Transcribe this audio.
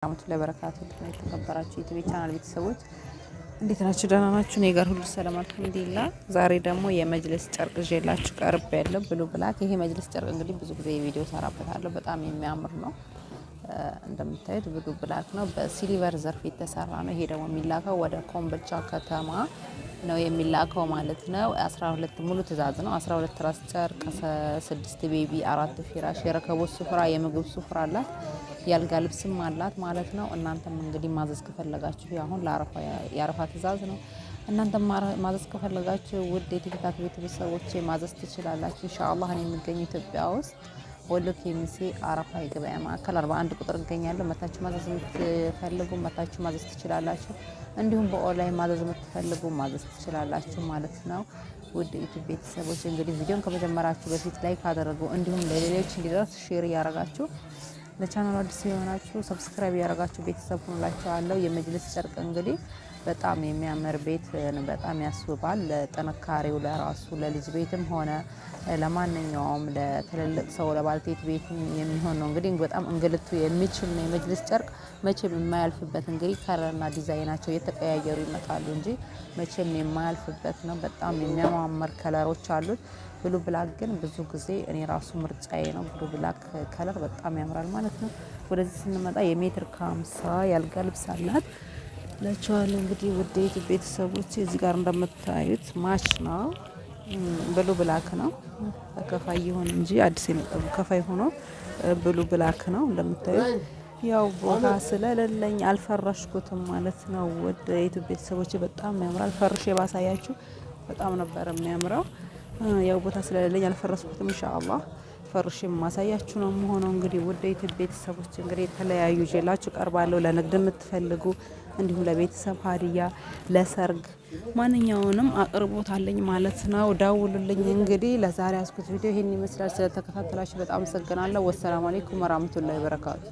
ወራህመቱላሂ ወበረካቱ የተከበራችሁ የዩቲዩብ ቻናል ቤተሰቦች እንዴት ናችሁ? ደህና ናችሁ? እኔ ጋር ሁሉ ሰላም አልሐምዱሊላህ። ዛሬ ደግሞ የመጅልስ ጨርቅ ይዤላችሁ ቀርቤያለሁ። ብሉ ብላክ። ይሄ መጅልስ ጨርቅ እንግዲህ ብዙ ጊዜ ቪዲዮ ሰራበታለሁ። በጣም የሚያምር ነው። እንደምታዩት ብሉ ብላክ ነው። በሲልቨር ዘርፍ የተሰራ ነው። ይሄ ደግሞ የሚላከው ወደ ኮምቦልቻ ከተማ ነው የሚላከው ማለት ነው። 12 ሙሉ ትእዛዝ ነው። 12 ትራስ ጨርቅ፣ 6 ቤቢ፣ 4 ፊራሽ፣ የረከቦት ስፍራ፣ የምግብ ስፍራ አላት። ያልጋ ልብስም አላት ማለት ነው። እናንተም እንግዲህ ማዘዝ ከፈለጋችሁ አሁን የአረፋ ትእዛዝ ነው። እናንተም ማዘዝ ከፈለጋችሁ ውድ የቲክታክ ቤተሰቦቼ ማዘዝ ትችላላችሁ። ኢንሻአላህ እኔ የምገኘው ኢትዮጵያ ውስጥ ወሎ ኬሚሴ አረፋ የገበያ ማዕከል 41 ቁጥር እገኛለሁ። መታችሁ ማዘዝ የምትፈልጉ መታችሁ ማዘዝ ትችላላችሁ። እንዲሁም በኦንላይን ማዘዝ የምትፈልጉ ማዘዝ ትችላላችሁ ማለት ነው። ውድ ዩቲዩብ ቤተሰቦች እንግዲህ ቪዲዮን ከመጀመራችሁ በፊት ላይክ አድርጉ። እንዲሁም ለሌሎች እንዲደርስ ሼር እያደረጋችሁ ለቻናሉ አዲስ የሆናችሁ ሰብስክራይብ ያደረጋችሁ ቤተሰብ ሁኑላችኋለሁ። የመጅልስ ጨርቅ እንግዲህ በጣም የሚያምር ቤት በጣም ያስውባል። ለጥንካሬው ለራሱ ለልጅ ቤትም ሆነ ለማንኛውም ለትልልቅ ሰው ለባልቴት ቤት የሚሆን ነው። እንግዲህ በጣም እንግልቱ የሚችል ነው። የመጅልስ ጨርቅ መቼም የማያልፍበት እንግዲህ ከለርና ዲዛይናቸው እየተቀያየሩ ይመጣሉ እንጂ መቼም የማያልፍበት ነው። በጣም የሚያማምር ከለሮች አሉት። ብሉ ብላክ ግን ብዙ ጊዜ እኔ ራሱ ምርጫዬ ነው። ብሉ ብላክ ከለር በጣም ያምራል ማለት ነው። ወደዚህ ስንመጣ የሜትር ከ50 ያልጋ ልብስ አላት ለቻለ እንግዲህ ውድ የዩቲዩብ ቤተሰቦች እዚህ ጋር እንደምታዩት ማች ነው። ብሉ ብላክ ነው። ከፋይ ይሁን እንጂ አዲስ የመጣው ከፋይ ሆኖ ብሉ ብላክ ነው። እንደምታዩት ያው ቦታ ስለሌለኝ አልፈረሽኩትም ማለት ነው። ውድ የዩቲዩብ ቤተሰቦች በጣም ያምራል። ፈርሼ ባሳያችሁ በጣም ነበር የሚያምረው። ያው ቦታ ስለሌለኝ አልፈረስኩትም። ኢንሻአላህ ፈርሼ ማሳያችሁ ነው የምሆነው። እንግዲህ ውድ የዩቲዩብ ቤተሰቦች እንግዲህ የተለያዩ ይዤላችሁ ቀርባለሁ። ለንግድ የምትፈልጉ እንዲሁም ለቤተሰብ ሀዲያ ለሰርግ ማንኛውንም አቅርቦት አለኝ ማለት ነው። ደውሉልኝ። እንግዲህ ለዛሬ ያስኩት ቪዲዮ ይሄን ይመስላል። ስለተከታተላችሁ በጣም አመሰግናለሁ። ወሰላሙ አለይኩም ወራህመቱላሂ ወበረካቱ።